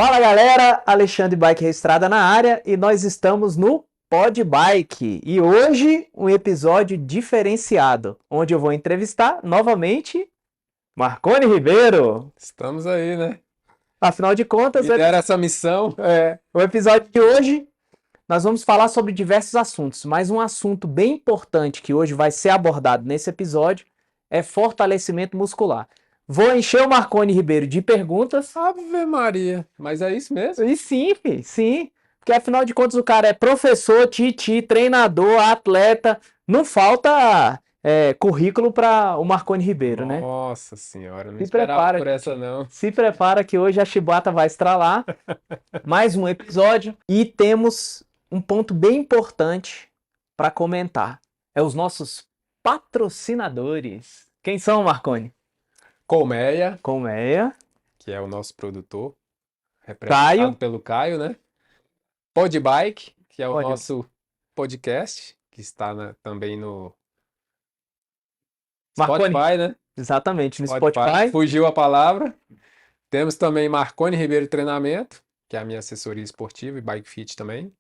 Fala galera, Alexandre Bike Registrada na área e nós estamos no Pod Bike e hoje um episódio diferenciado, onde eu vou entrevistar novamente Marconi Ribeiro. Estamos aí, né? Afinal de contas, Me deram essa missão. o episódio de hoje nós vamos falar sobre diversos assuntos, mas um assunto bem importante que hoje vai ser abordado nesse episódio é fortalecimento muscular. Vou encher o Marconi Ribeiro de perguntas. Ave Maria. Mas é isso mesmo? E sim, sim. Porque afinal de contas o cara é professor, treinador, atleta. Não falta currículo para o Marconi Ribeiro, né? Nossa senhora, não Se esperava prepara, por essa não. se prepara que hoje a chibata vai estralar. Mais um episódio e temos um ponto bem importante para comentar. É os nossos patrocinadores. Quem são, Marconi? Colmeia, Colmeia, que é o nosso produtor, Caio. representado pelo Caio, né? Podbike, que é o Pode. nosso podcast, que está também no Marconi, Spotify, né? exatamente, no Spotify. Spotify. Fugiu a palavra. Temos também Marconi Ribeiro Treinamento, que é a minha assessoria esportiva e bike fit também.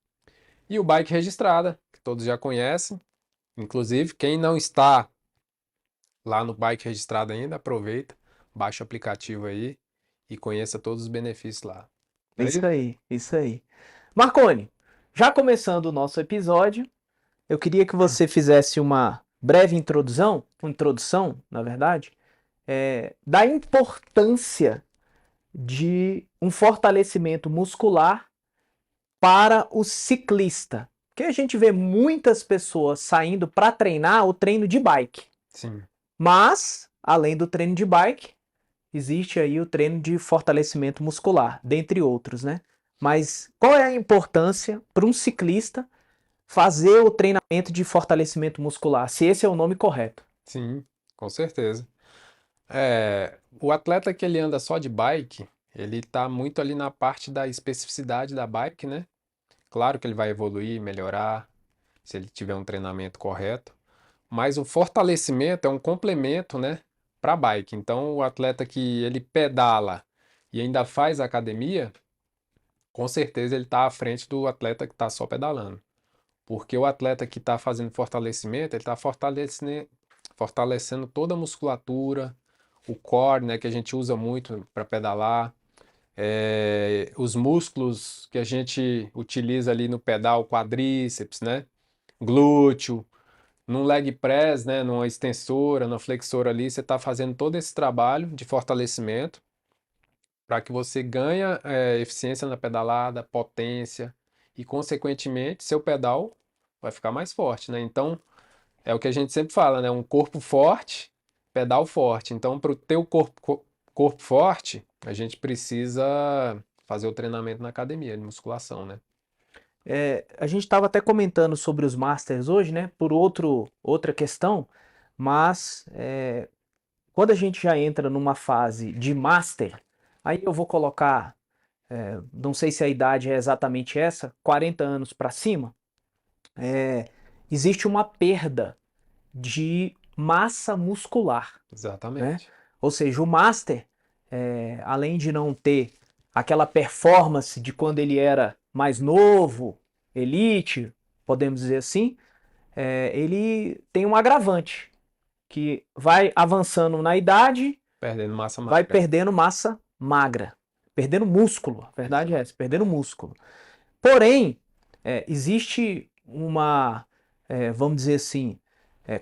E o Bike Registrada, que todos já conhecem. Inclusive, quem não está lá no Bike Registrado ainda, aproveita, baixa o aplicativo aí e conheça todos os benefícios lá. Não é Isso isso? aí, isso aí. Marconi, já começando o nosso episódio, eu queria que você fizesse uma breve introdução, na verdade, da importância de um fortalecimento muscular para o ciclista. Porque a gente vê muitas pessoas saindo para treinar o treino de bike. Sim. Mas, além do treino de bike, existe aí o treino de fortalecimento muscular, dentre outros, né? Mas qual é a importância para um ciclista fazer o treinamento de fortalecimento muscular, se esse é o nome correto? Sim, com certeza. O atleta que ele anda só de bike, ele tá muito ali na parte da especificidade da bike, né? Claro que ele vai evoluir, melhorar, se ele tiver um treinamento correto, mas o fortalecimento é um complemento, né, para a bike. Então, o atleta que ele pedala e ainda faz academia, com certeza ele está à frente do atleta que está só pedalando. Porque o atleta que está fazendo fortalecimento, ele está fortalecendo toda a musculatura, o core, né, que a gente usa muito para pedalar, os músculos que a gente utiliza ali no pedal, quadríceps, né, glúteo, num leg press, né, numa extensora, numa flexora ali, você está fazendo todo esse trabalho de fortalecimento para que você ganhe eficiência na pedalada, potência e, consequentemente, seu pedal vai ficar mais forte, né? Então, é o que a gente sempre fala, né? Um corpo forte, pedal forte. Então, para o teu corpo forte, a gente precisa fazer o treinamento na academia de musculação, né? A gente estava até comentando sobre os Masters hoje, né? Por outra questão, mas quando a gente já entra numa fase de Master, aí eu vou colocar, não sei se a idade é exatamente essa, 40 anos para cima, existe uma perda de massa muscular, né? Exatamente. Ou seja, o Master, além de não ter aquela performance de quando ele era mais novo, elite, podemos dizer assim, ele tem um agravante, que vai avançando na idade, Perdendo massa vai magra. perdendo massa magra, perdendo músculo, a verdade é essa, perdendo músculo. Porém, existe uma, vamos dizer assim,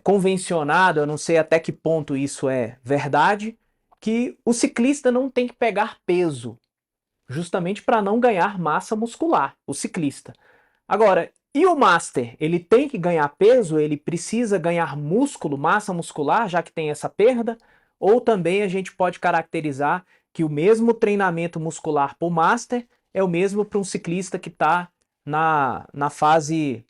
convencionado, eu não sei até que ponto isso é verdade, que o ciclista não tem que pegar peso, justamente para não ganhar massa muscular, o ciclista. Agora, e o Master? Ele tem que ganhar peso? Ele precisa ganhar músculo, massa muscular, já que tem essa perda? Ou também a gente pode caracterizar que o mesmo treinamento muscular para o Master é o mesmo para um ciclista que está na fase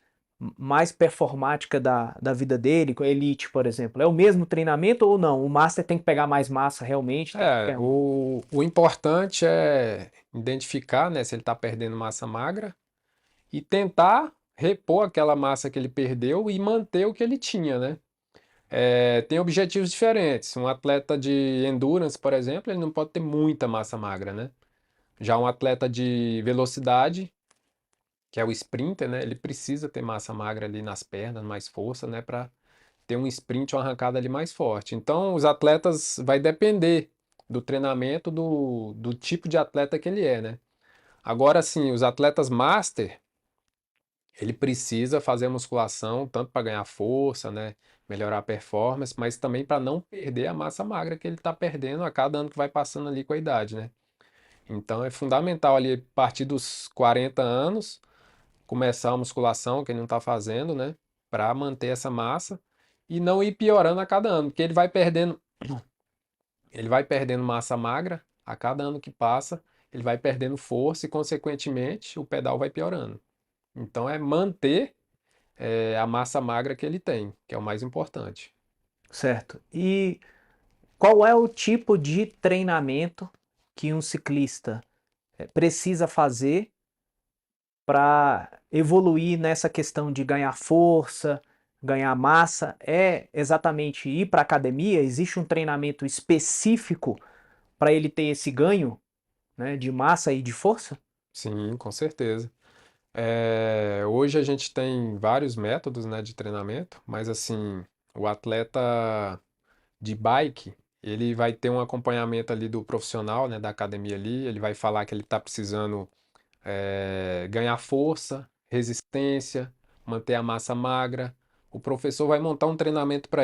mais performática da vida dele, com a Elite, por exemplo. É o mesmo treinamento ou não? O Master tem que pegar mais massa realmente? O importante é identificar, né, se ele está perdendo massa magra e tentar repor aquela massa que ele perdeu e manter o que ele tinha, né? Tem objetivos diferentes. Um atleta de endurance, por exemplo, ele não pode ter muita massa magra, né? Já um atleta de velocidade, que é o sprinter, né? Ele precisa ter massa magra ali nas pernas, mais força, né? Para ter um sprint, uma arrancada ali mais forte. Então, os atletas vai depender do treinamento, do tipo de atleta que ele é, né? Agora, sim, os atletas master, ele precisa fazer musculação tanto para ganhar força, né? Melhorar a performance, mas também para não perder a massa magra que ele está perdendo a cada ano que vai passando ali com a idade, né? Então, é fundamental ali, a partir dos 40 anos, começar a musculação, quem não está fazendo, né? Para manter essa massa e não ir piorando a cada ano, porque ele vai perdendo massa magra a cada ano que passa, ele vai perdendo força e, consequentemente, o pedal vai piorando. Então é manter a massa magra que ele tem, que é o mais importante. Certo. E qual é o tipo de treinamento que um ciclista precisa fazer para evoluir nessa questão de ganhar força, ganhar massa? É exatamente ir para a academia? Existe um treinamento específico para ele ter esse ganho, né, de massa e de força? Sim, com certeza. Hoje a gente tem vários métodos, né, de treinamento, mas assim, o atleta de bike, ele vai ter um acompanhamento ali do profissional, né, da academia ali, ele vai falar que ele está precisando ganhar força, resistência, manter a massa magra. O professor vai montar um treinamento para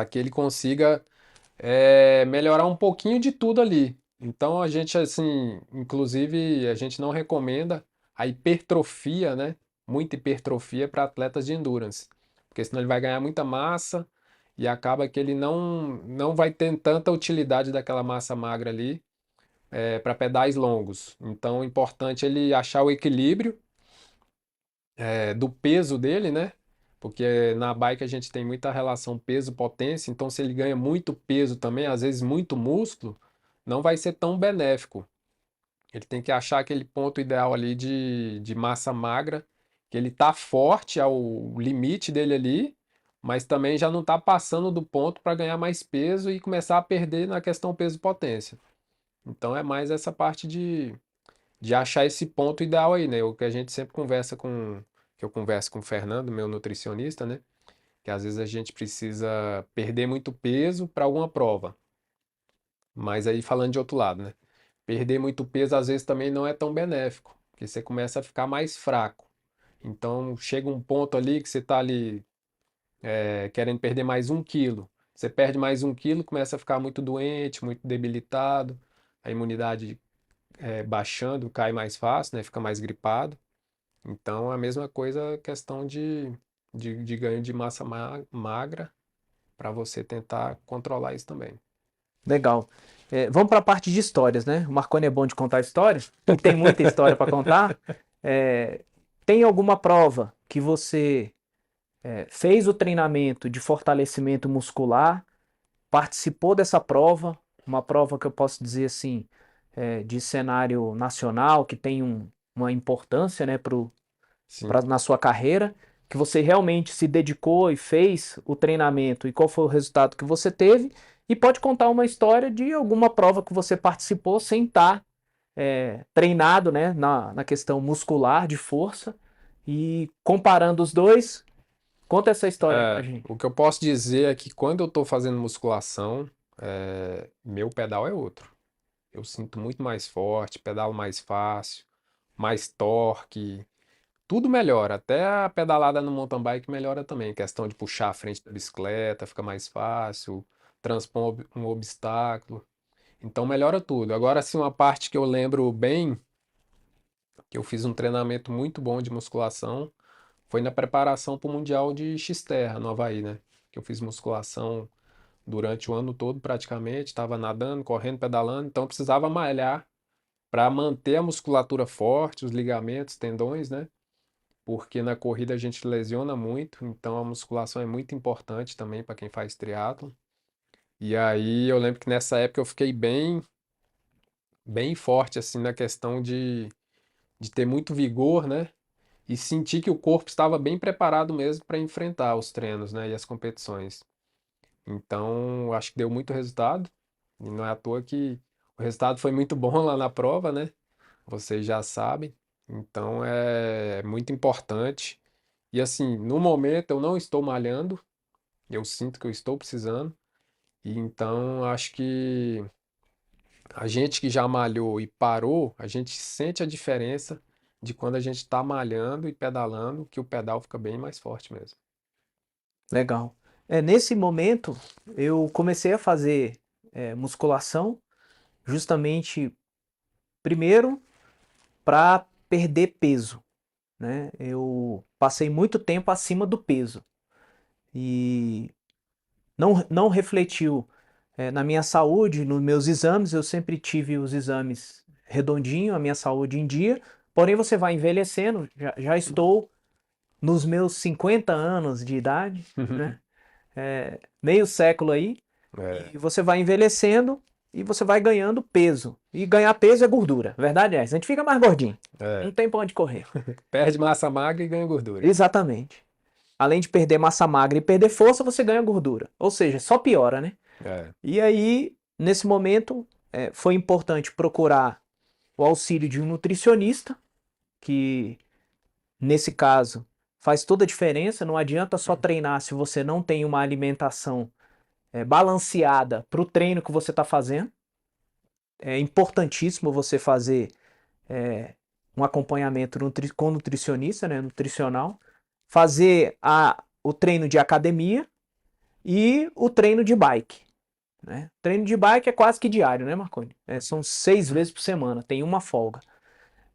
que ele consiga melhorar um pouquinho de tudo ali. Então a gente, assim, inclusive, a gente não recomenda a hipertrofia, né? Muita hipertrofia para atletas de endurance, porque senão ele vai ganhar muita massa e acaba que ele não vai ter tanta utilidade daquela massa magra ali para pedais longos. Então é importante ele achar o equilíbrio do peso dele, né? Porque na bike a gente tem muita relação peso-potência, então se ele ganha muito peso também, às vezes muito músculo, não vai ser tão benéfico. Ele tem que achar aquele ponto ideal ali de massa magra, que ele tá forte ao limite dele ali, mas também já não tá passando do ponto para ganhar mais peso e começar a perder na questão peso-potência. Então é mais essa parte de achar esse ponto ideal aí, né? O que a gente sempre conversa que eu converso com o Fernando, meu nutricionista, né? Que às vezes a gente precisa perder muito peso para alguma prova. Mas aí falando de outro lado, né? Perder muito peso às vezes também não é tão benéfico, porque você começa a ficar mais fraco. Então chega um ponto ali que você está ali querendo perder mais 1 quilo. Você perde mais 1 quilo, começa a ficar muito doente, muito debilitado, a imunidade baixando, cai mais fácil, né? Fica mais gripado. Então, a mesma coisa, questão de ganho de massa magra, para você tentar controlar isso também. Legal. Vamos para a parte de histórias, né? O Marconi é bom de contar histórias e tem muita história para contar. É, tem alguma prova que você fez o treinamento de fortalecimento muscular, participou dessa prova, uma prova que eu posso dizer assim, de cenário nacional, que tem uma importância, né, Sim. na sua carreira, que você realmente se dedicou e fez o treinamento e qual foi o resultado que você teve, e pode contar uma história de alguma prova que você participou sem estar treinado, né, na questão muscular, de força, e comparando os dois, conta essa história aí pra gente. O que eu posso dizer é que quando eu estou fazendo musculação, meu pedal é outro. Eu sinto muito mais forte, pedalo mais fácil, mais torque, tudo melhora. Até a pedalada no mountain bike melhora também. Questão de puxar a frente da bicicleta, fica mais fácil, transpor um obstáculo. Então melhora tudo. Agora, sim, uma parte que eu lembro bem, que eu fiz um treinamento muito bom de musculação, foi na preparação para o Mundial de X-Terra, no Havaí, né? Que eu fiz musculação durante o ano todo praticamente, estava nadando, correndo, pedalando, então eu precisava malhar para manter a musculatura forte, os ligamentos, tendões, né? Porque na corrida a gente lesiona muito, então a musculação é muito importante também para quem faz triatlo. E aí eu lembro que nessa época eu fiquei bem forte assim na questão de ter muito vigor, né? E sentir que o corpo estava bem preparado mesmo para enfrentar os treinos, né? E as competições. Então, acho que deu muito resultado. E não é à toa que O resultado foi muito bom lá na prova, né? Vocês já sabem. Então é muito importante. E assim, no momento eu não estou malhando, eu sinto que eu estou precisando. E então acho que a gente que já malhou e parou, a gente sente a diferença de quando a gente está malhando e pedalando, que o pedal fica bem mais forte mesmo. Legal. Nesse momento, eu comecei a fazer musculação justamente, primeiro, para perder peso, né? Eu passei muito tempo acima do peso e não refletiu na minha saúde, nos meus exames. Eu sempre tive os exames redondinho, a minha saúde em dia, porém você vai envelhecendo, já estou nos meus 50 anos de idade, né? Meio século aí, É, e você vai envelhecendo e você vai ganhando peso. E ganhar peso é gordura, verdade é essa. A gente fica mais gordinho, é. não tem pra onde correr. Perde massa magra e ganha gordura. Exatamente. Além de perder massa magra e perder força, você ganha gordura. Ou seja, só piora, né? É, E aí, nesse momento, foi importante procurar o auxílio de um nutricionista, que nesse caso faz toda a diferença. Não adianta só treinar se você não tem uma alimentação balanceada para o treino que você está fazendo. É importantíssimo você fazer um acompanhamento com nutricionista, né, nutricional, fazer o treino de academia e o treino de bike. Né? Treino de bike é quase que diário, né, Marconi? São 6 vezes por semana, tem uma folga.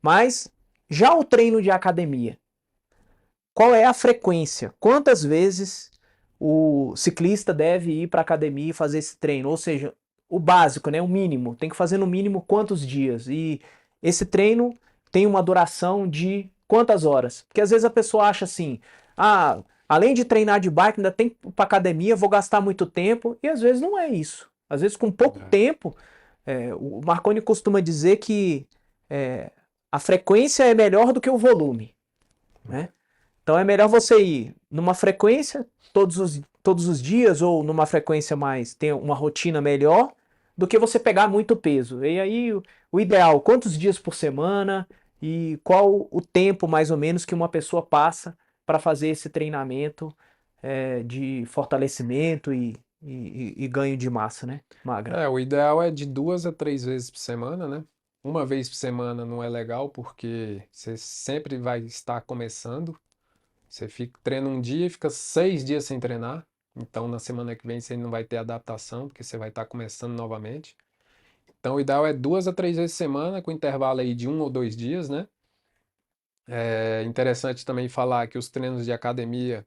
Mas já o treino de academia, qual é a frequência? Quantas vezes o ciclista deve ir para a academia e fazer esse treino? Ou seja, o básico, né, o mínimo. Tem que fazer no mínimo quantos dias? E esse treino tem uma duração de quantas horas? Porque às vezes a pessoa acha assim: ah, além de treinar de bike, ainda tem que ir para academia, vou gastar muito tempo. E às vezes não é isso. Às vezes com pouco é. tempo, o Marconi costuma dizer que é, a frequência é melhor do que o volume, né? Então é melhor você ir numa frequência todos os dias ou numa frequência mais, ter uma rotina melhor, do que você pegar muito peso. E aí o ideal, quantos dias por semana e qual o tempo mais ou menos que uma pessoa passa para fazer esse treinamento de fortalecimento e ganho de massa, né? Magra. O ideal é de 2 a 3 vezes por semana, né? Uma vez por semana não é legal porque você sempre vai estar começando. Você fica, treina um dia e fica 6 dias sem treinar. Então na semana que vem você não vai ter adaptação, porque você vai estar começando novamente. Então o ideal é 2 a 3 vezes por semana, com intervalo aí de 1 ou 2 dias, né? É interessante também falar que os treinos de academia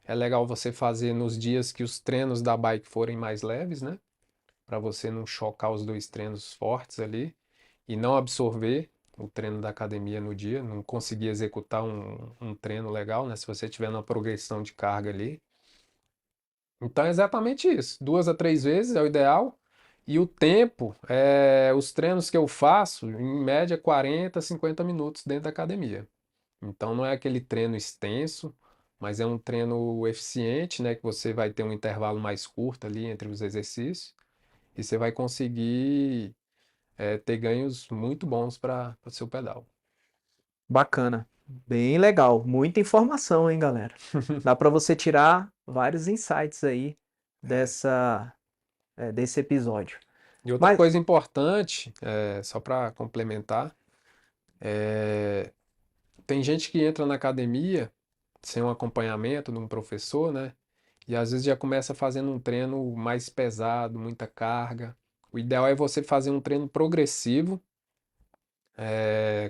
é legal você fazer nos dias que os treinos da bike forem mais leves, né? Para você não chocar os dois treinos fortes ali e não absorver o treino da academia no dia, não conseguir executar um treino legal, né? Se você tiver uma progressão de carga ali. Então é exatamente isso. 2 a 3 vezes é o ideal. E o tempo, os treinos que eu faço, em média 40, 50 minutos dentro da academia. Então não é aquele treino extenso, mas é um treino eficiente, né? Que você vai ter um intervalo mais curto ali entre os exercícios e você vai conseguir ter ganhos muito bons para o seu pedal. Bacana. Bem legal. Muita informação, hein, galera? Dá para você tirar vários insights aí desse episódio. E outra Mas, coisa importante, só para complementar, tem gente que entra na academia sem um acompanhamento de um professor, né? E às vezes já começa fazendo um treino mais pesado, muita carga. O ideal é você fazer um treino progressivo,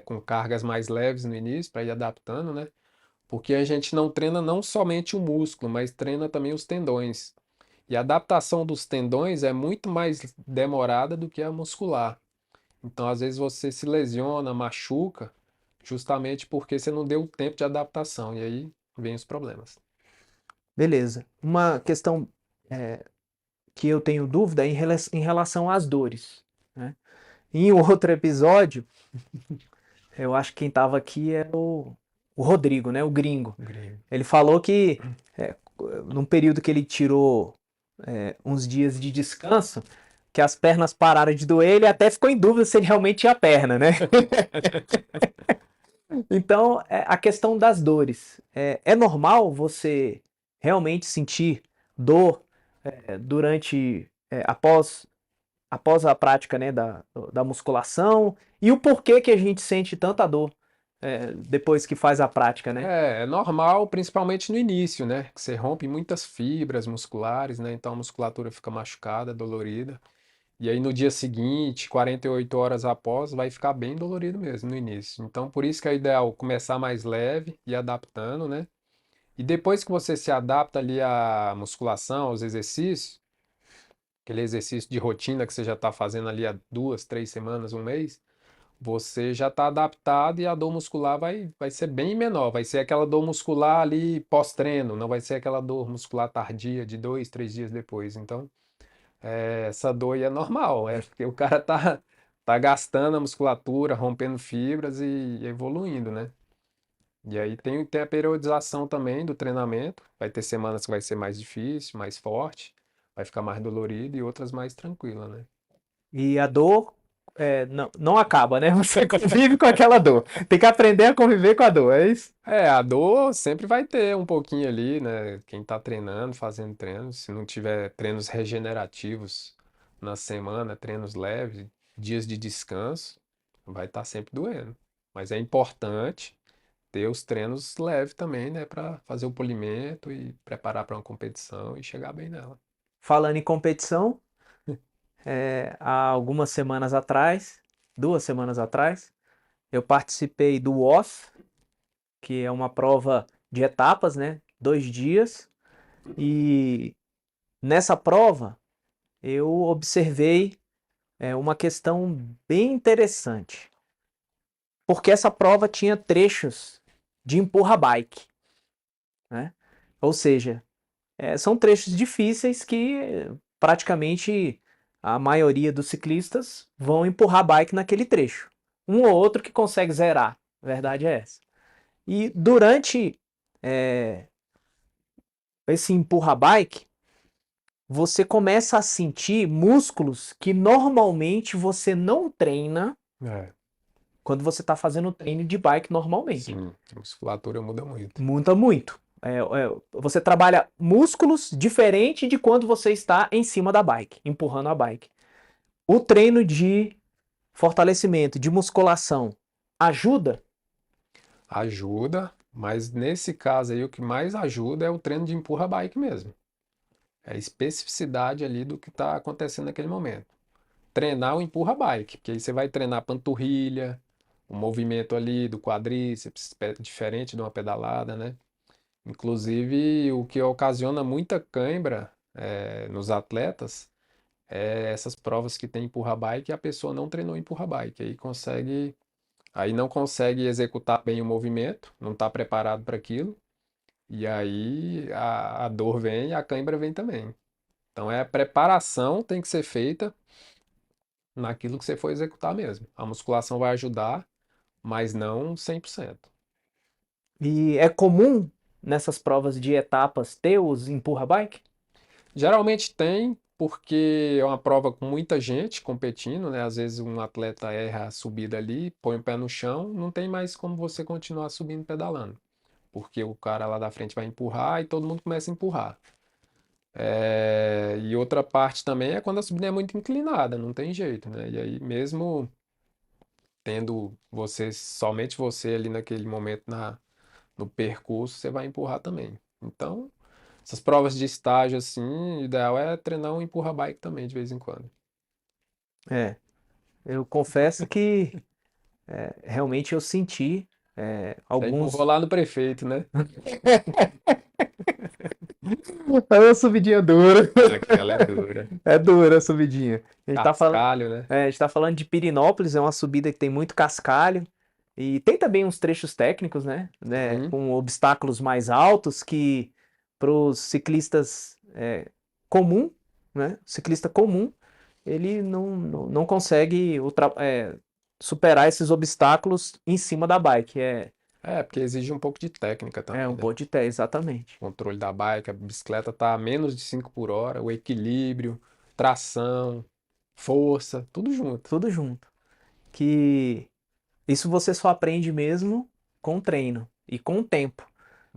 com cargas mais leves no início, para ir adaptando, né? Porque a gente não treina não somente o músculo, mas treina também os tendões. E a adaptação dos tendões é muito mais demorada do que a muscular. Então, às vezes, você se lesiona, machuca, justamente porque você não deu tempo de adaptação. E aí vem os problemas. beleza. Uma questão que eu tenho dúvida é em relação às dores, né? Em outro episódio, eu acho que quem estava aqui é o Rodrigo, né? O gringo. Gringo. Ele falou que num período que ele tirou uns dias de descanso, que as pernas pararam de doer, ele até ficou em dúvida se ele realmente tinha perna, né? Então, a questão das dores. É normal você realmente sentir dor durante, após a prática, né, da musculação? E o porquê que a gente sente tanta dor depois que faz a prática, né? É normal, principalmente no início, né? Que você rompe muitas fibras musculares, né? Então a musculatura fica machucada, dolorida. E aí no dia seguinte, 48 horas após, vai ficar bem dolorido mesmo no início. Então por isso que é ideal começar mais leve e adaptando, né? E depois que você se adapta ali à musculação, aos exercícios, aquele exercício de rotina que você já está fazendo ali há 2, 3 semanas, um mês, você já está adaptado e a dor muscular vai ser bem menor. Vai ser aquela dor muscular ali pós-treino, não vai ser aquela dor muscular tardia de 2, 3 dias depois. Então, essa dor aí é normal, é porque o cara tá gastando a musculatura, rompendo fibras e evoluindo, né? E aí tem a periodização também do treinamento. Vai ter semanas que vai ser mais difícil, mais forte, vai ficar mais dolorido e outras mais tranquila, né? E a dor não acaba, né? Você convive com aquela dor. Tem que aprender a conviver com a dor, é isso? A dor sempre vai ter um pouquinho ali, né? Quem tá treinando, fazendo treinos, se não tiver treinos regenerativos na semana, treinos leves, dias de descanso, vai estar sempre doendo. Mas é importante ter os treinos leves também, né? Para fazer o polimento e preparar para uma competição e chegar bem nela. Falando em competição, há algumas semanas atrás, 2 semanas atrás, eu participei do WOS, que é uma prova de etapas, né? 2 dias. E nessa prova eu observei uma questão bem interessante, porque essa prova tinha trechos de empurra-bike, né? Ou seja, são trechos difíceis que praticamente a maioria dos ciclistas vão empurrar bike naquele trecho. Um ou outro que consegue zerar, a verdade é essa. E durante é, esse empurra-bike, você começa a sentir músculos que normalmente você não treina É, quando você está fazendo treino de bike normalmente. sim, a musculatura muda muito. Muda muito. Você trabalha músculos diferente de quando você está em cima da bike, empurrando a bike. O treino de fortalecimento, de musculação, ajuda? Ajuda, mas nesse caso aí o que mais ajuda é o treino de empurra-bike mesmo. É a especificidade ali do que está acontecendo naquele momento. Treinar o empurra-bike, porque aí você vai treinar a panturrilha, o movimento ali do quadríceps, diferente de uma pedalada, né? Inclusive, o que ocasiona muita cãibra nos atletas é essas provas que tem empurra-bike e a pessoa não treinou empurra-bike. Aí não consegue executar bem o movimento, não está preparado para aquilo, e aí a dor vem e a cãibra vem também. Então a preparação tem que ser feita naquilo que você for executar mesmo. A musculação vai ajudar, mas não 100%. E é comum nessas provas de etapas ter os empurra-bike? Geralmente tem, porque é uma prova com muita gente competindo, né? Às vezes um atleta erra a subida ali, põe o pé no chão, não tem mais como você continuar subindo pedalando, porque o cara lá da frente vai empurrar e todo mundo começa a empurrar. E outra parte também é quando a subida é muito inclinada, não tem jeito, né? E aí mesmo tendo você, somente você ali naquele momento no percurso, você vai empurrar também. Então, essas provas de estágio assim, o ideal é treinar um empurra-bike também de vez em quando. É, eu confesso que realmente eu senti Já empurrou alguns. lá no prefeito, né? É uma subidinha dura. Aquela é dura. É dura a subidinha. Cascalho, né? A gente tá falando de Pirinópolis, é uma subida que tem muito cascalho. E tem também uns trechos técnicos, né? Uhum. Com obstáculos mais altos que para os ciclistas comum, né? Ciclista comum, ele não consegue superar esses obstáculos em cima da bike. Porque exige um pouco de técnica É também, um né? bode de pé, exatamente. Controle da bike, a bicicleta tá a menos de 5 por hora, o equilíbrio, tração. força, tudo junto. tudo junto. Que isso você só aprende mesmo com o treino e com o tempo.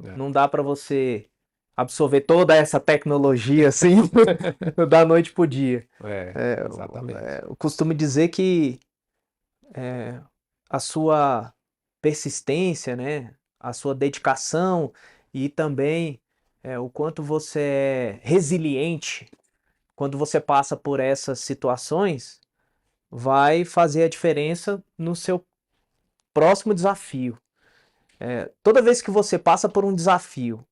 É, Não dá para você absorver toda essa tecnologia assim da noite pro dia. exatamente. Eu costumo dizer que a sua persistência, né, a sua dedicação e também o quanto você é resiliente quando você passa por essas situações vai fazer a diferença no seu próximo desafio. Toda vez que você passa por um desafio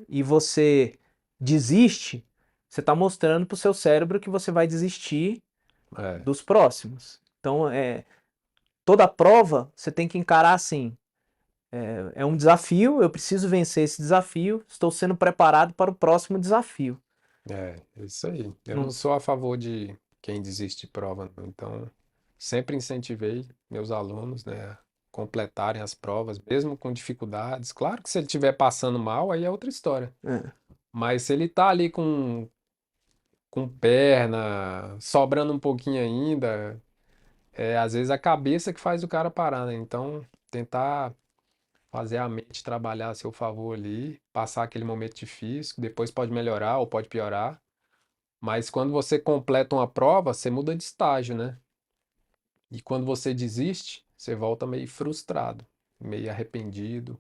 e você desiste, você está mostrando para o seu cérebro que você vai desistir É, dos próximos. Então, toda prova você tem que encarar assim: é um desafio, eu preciso vencer esse desafio, estou sendo preparado para o próximo desafio. é isso aí. Eu não Não- sou a favor de quem desiste de prova, não. Então, sempre incentivei meus alunos, né, a completarem as provas, mesmo com dificuldades. Claro que se ele estiver passando mal, aí é outra história. é, Mas se ele tá ali com perna, sobrando um pouquinho ainda, às vezes a cabeça que faz o cara parar, né? Então, tentar fazer a mente trabalhar a seu favor ali, passar aquele momento difícil, que depois pode melhorar ou pode piorar. Mas quando você completa uma prova, você muda de estágio, né? E quando você desiste, você volta meio frustrado, meio arrependido.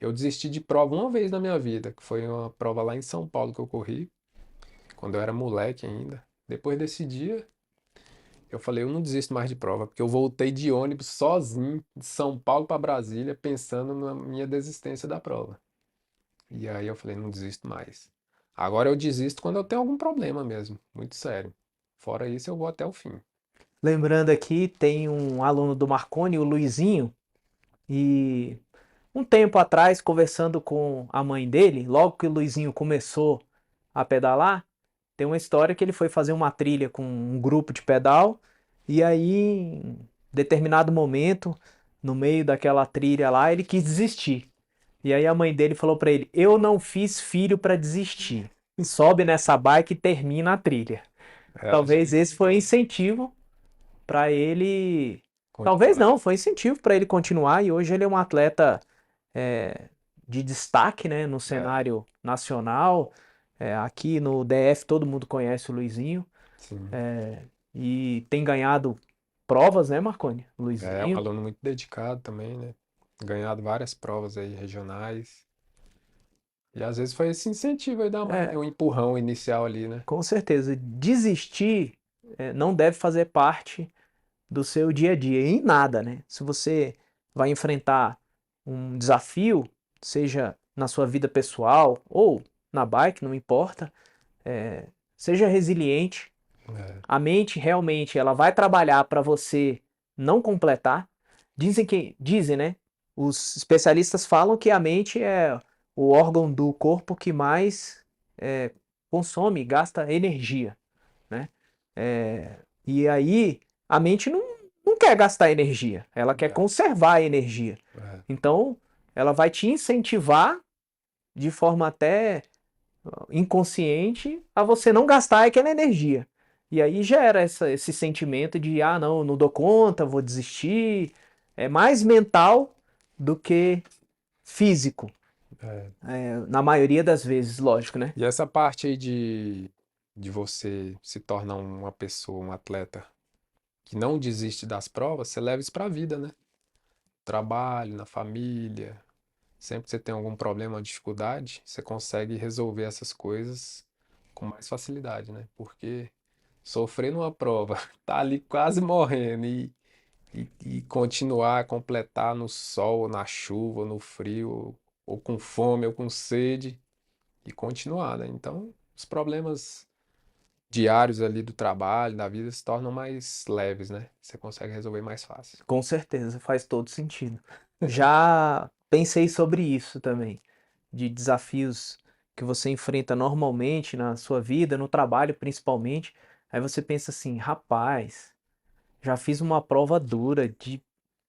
Eu desisti de prova uma vez na minha vida, que foi uma prova lá em São Paulo que eu corri, quando eu era moleque ainda. Depois desse dia, eu falei, eu não desisto mais de prova, porque eu voltei de ônibus sozinho, de São Paulo para Brasília, pensando na minha desistência da prova. E aí eu falei, não desisto mais. Agora eu desisto quando eu tenho algum problema mesmo, muito sério. Fora isso, eu vou até o fim. Lembrando aqui, tem um aluno do Marconi, o Luizinho, e um tempo atrás, conversando com a mãe dele, logo que o Luizinho começou a pedalar, tem uma história que ele foi fazer uma trilha com um grupo de pedal, e aí, em determinado momento, no meio daquela trilha lá, ele quis desistir. E aí a mãe dele falou pra ele: "Eu não fiz filho pra desistir. Sobe nessa bike e termina a trilha." Ela já Talvez esse foi um incentivo pra ele. Talvez continuar. não, foi incentivo pra ele continuar e hoje ele é um atleta é, de destaque, né, no É, cenário nacional. Aqui no DF todo mundo conhece o Luizinho sim. e tem ganhado provas, né, Marconi? É um Luizinho. aluno muito dedicado também, né? Ganhado várias provas aí regionais. E às vezes foi esse incentivo aí da mãe, né? É, Um empurrão inicial ali, né? com certeza. Desistir não deve fazer parte do seu dia a dia, em nada, né? Se você vai enfrentar um desafio, seja na sua vida pessoal ou na bike, não importa, seja resiliente. É, A mente realmente ela vai trabalhar para você não completar. Dizem, né? Os especialistas falam que a mente é o órgão do corpo que mais é, consome, gasta energia, né? E aí a mente não quer gastar energia, ela quer é, conservar a energia. é. Então, ela vai te incentivar de forma até inconsciente a você não gastar aquela energia. E aí gera esse sentimento de, ah, não, não dou conta, vou desistir. É mais mental do que físico, É. na maioria das vezes, lógico, né? E essa parte aí de você se tornar uma pessoa, um atleta que não desiste das provas, você leva isso pra vida, né? Trabalho, na família. Sempre que você tem algum problema ou dificuldade, você consegue resolver essas coisas com mais facilidade, né? Porque sofrer numa prova, tá ali quase morrendo e continuar, completar no sol, na chuva, no frio, ou com fome, ou com sede, e continuar, né? Então, os problemas diários ali do trabalho, da vida, se tornam mais leves, né? Você consegue resolver mais fácil. Com certeza, faz todo sentido. Já pensei sobre isso também, de desafios que você enfrenta normalmente na sua vida, no trabalho principalmente. Aí você pensa assim, rapaz, já fiz uma prova dura de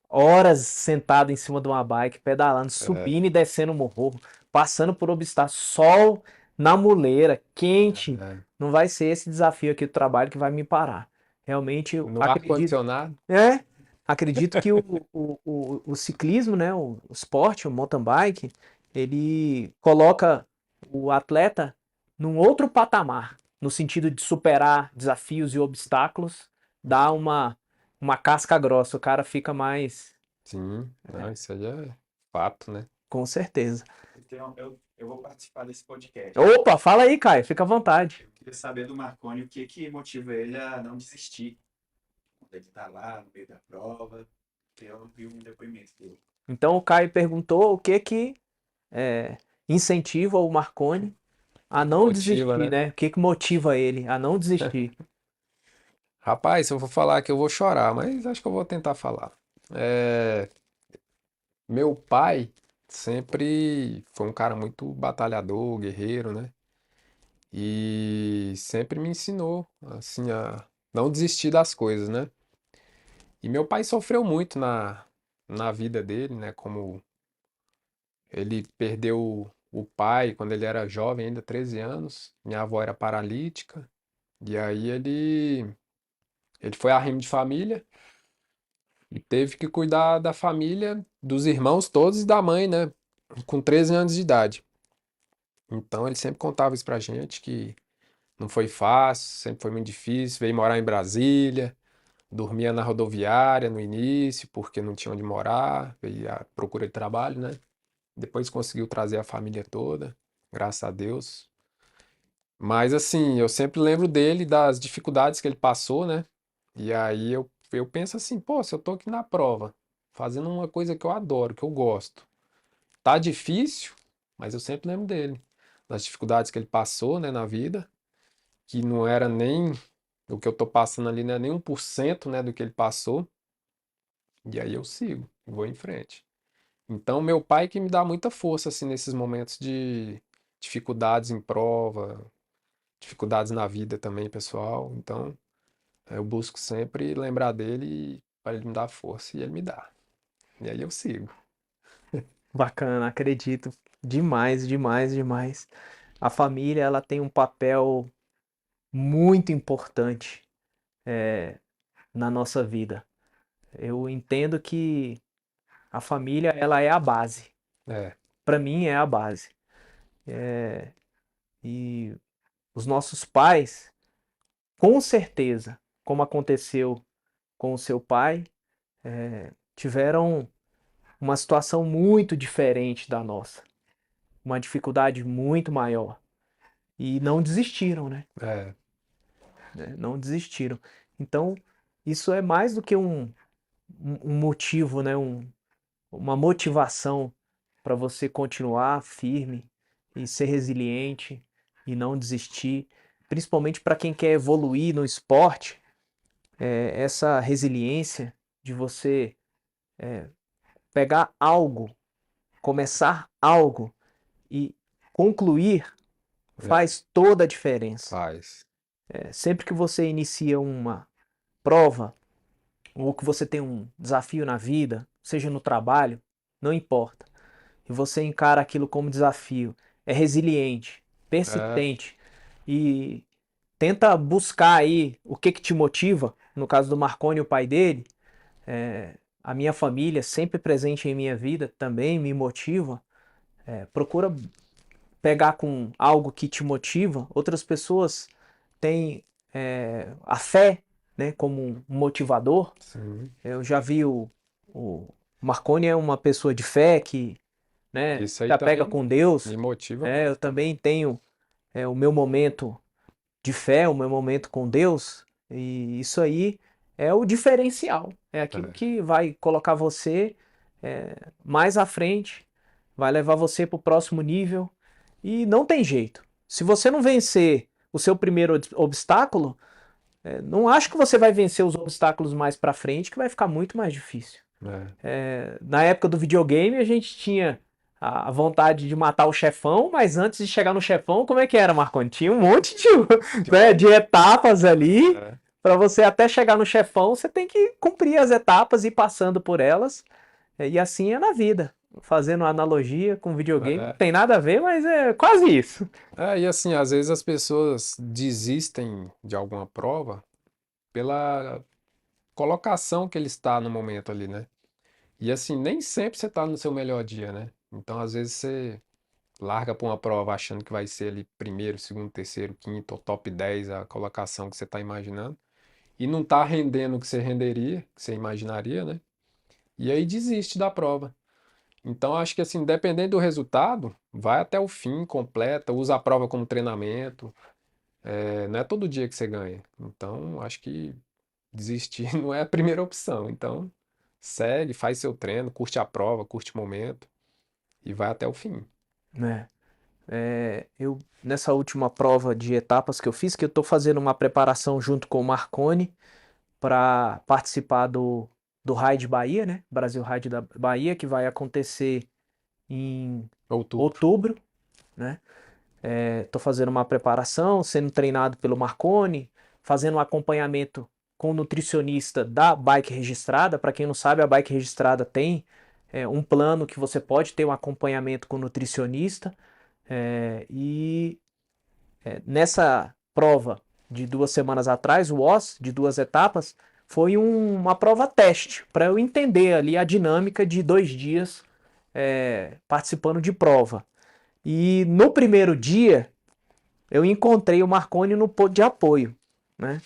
horas sentado em cima de uma bike, pedalando, É, subindo e descendo o morro, passando por obstáculos, sol na muleira, quente. é, Não vai ser esse desafio aqui do trabalho que vai me parar. Realmente eu No acredito, ar-condicionado. é, acredito que o ciclismo, né, o esporte, o mountain bike, ele coloca o atleta num outro patamar, no sentido de superar desafios e obstáculos, dá uma casca grossa, o cara fica mais, Sim, não, isso aí é fato, né? com certeza. Então, eu vou participar desse podcast. Opa, fala aí, Caio, fica à vontade. Eu queria saber do Marconi o que que motiva ele a não desistir quando ele está lá no meio da prova. Que eu vi um depoimento dele. Então o Caio perguntou o que que é, incentiva o Marconi a não Motiva, desistir, né? né? O que que motiva ele a não desistir? Rapaz, se eu for falar que eu vou chorar, mas acho que eu vou tentar falar. É, meu pai sempre foi um cara muito batalhador, guerreiro, né? E sempre me ensinou, assim, a não desistir das coisas, né? E meu pai sofreu muito na vida dele, né? Como ele perdeu o pai quando ele era jovem, ainda 13 anos. Minha avó era paralítica. E aí ele foi arrimo de família e teve que cuidar da família, dos irmãos todos e da mãe, né? Com 13 anos de idade. Então ele sempre contava isso pra gente, que não foi fácil, sempre foi muito difícil. Veio morar em Brasília, dormia na rodoviária no início, porque não tinha onde morar, veio à procura de trabalho, né? Depois conseguiu trazer a família toda, graças a Deus. Mas assim, eu sempre lembro dele, das dificuldades que ele passou, né? E aí eu penso assim, pô, se eu tô aqui na prova, fazendo uma coisa que eu adoro, que eu gosto. Tá difícil, mas eu sempre lembro dele, das dificuldades que ele passou, né, na vida, que não era nem o que eu tô passando ali, não é nem 1%, né, do que ele passou. E aí eu sigo, vou em frente. Então, meu pai que me dá muita força, assim, nesses momentos de dificuldades em prova, dificuldades na vida também, pessoal. Então, eu busco sempre lembrar dele para ele me dar força e ele me dá. E aí eu sigo. Bacana, acredito demais, demais, demais. A família, ela tem um papel muito importante na nossa vida. Eu entendo que a família, ela é a base. É, Para mim, é a base. E os nossos pais, com certeza, como aconteceu com o seu pai, tiveram uma situação muito diferente da nossa, uma dificuldade muito maior. E não desistiram, né? é, Não desistiram. Então, isso é mais do que um motivo, né? Uma motivação para você continuar firme e ser resiliente e não desistir. Principalmente para quem quer evoluir no esporte, essa resiliência de você pegar algo, começar algo e concluir é, faz toda a diferença. faz. Sempre que você inicia uma prova ou que você tem um desafio na vida, seja no trabalho, não importa, e você encara aquilo como desafio, é resiliente, É, persistente e tenta buscar aí o que te motiva. No caso do Marconi, o pai dele, a minha família, sempre presente em minha vida, também me motiva. Procura pegar com algo que te motiva. Outras pessoas têm a fé, né, como um motivador. sim. Eu já vi o Marconi é uma pessoa de fé que, né, Isso se aí apega também com Deus. me motiva muito. Eu também tenho o meu momento de fé, o meu momento com Deus, e isso aí é o diferencial. É aquilo É, que vai colocar você mais à frente, vai levar você para o próximo nível, e não tem jeito. Se você não vencer o seu primeiro obstáculo, não acho que você vai vencer os obstáculos mais para frente, que vai ficar muito mais difícil. é. Na época do videogame, a gente tinha a vontade de matar o chefão, mas antes de chegar no chefão, como é que era, Marconi? Tinha um monte de, né, de etapas ali. É, Para você até chegar no chefão, você tem que cumprir as etapas e ir passando por elas. E assim é na vida. Fazendo uma analogia com videogame, não é. tem nada a ver, mas é quase isso. E assim, às vezes as pessoas desistem de alguma prova pela colocação que ele está no momento ali, né? E assim, nem sempre você está no seu melhor dia, né? Então, às vezes, você larga para uma prova achando que vai ser ali primeiro, segundo, terceiro, quinto ou top 10 a colocação que você está imaginando. E não está rendendo o que você renderia, que você imaginaria, né? E aí desiste da prova. Então, acho que assim, dependendo do resultado, vai até o fim, completa, usa a prova como treinamento. Não é todo dia que você ganha. Então, acho que desistir não é a primeira opção. Então, segue, faz seu treino, curte a prova, curte o momento e vai até o fim. né? Eu, nessa última prova de etapas que eu fiz, que eu estou fazendo uma preparação junto com o Marconi para participar do Raid Bahia, né? Brasil Raid da Bahia, que vai acontecer em Outubro. outubro, né? Estou fazendo uma preparação, sendo treinado pelo Marconi, fazendo um acompanhamento com o nutricionista da bike registrada. Para quem não sabe, a bike registrada tem um plano que você pode ter um acompanhamento com o nutricionista. Nessa prova de 2 semanas atrás, o OS, de 2 etapas, foi uma prova teste, para eu entender ali a dinâmica de 2 dias participando de prova. E no primeiro dia, eu encontrei o Marconi no ponto de apoio, né?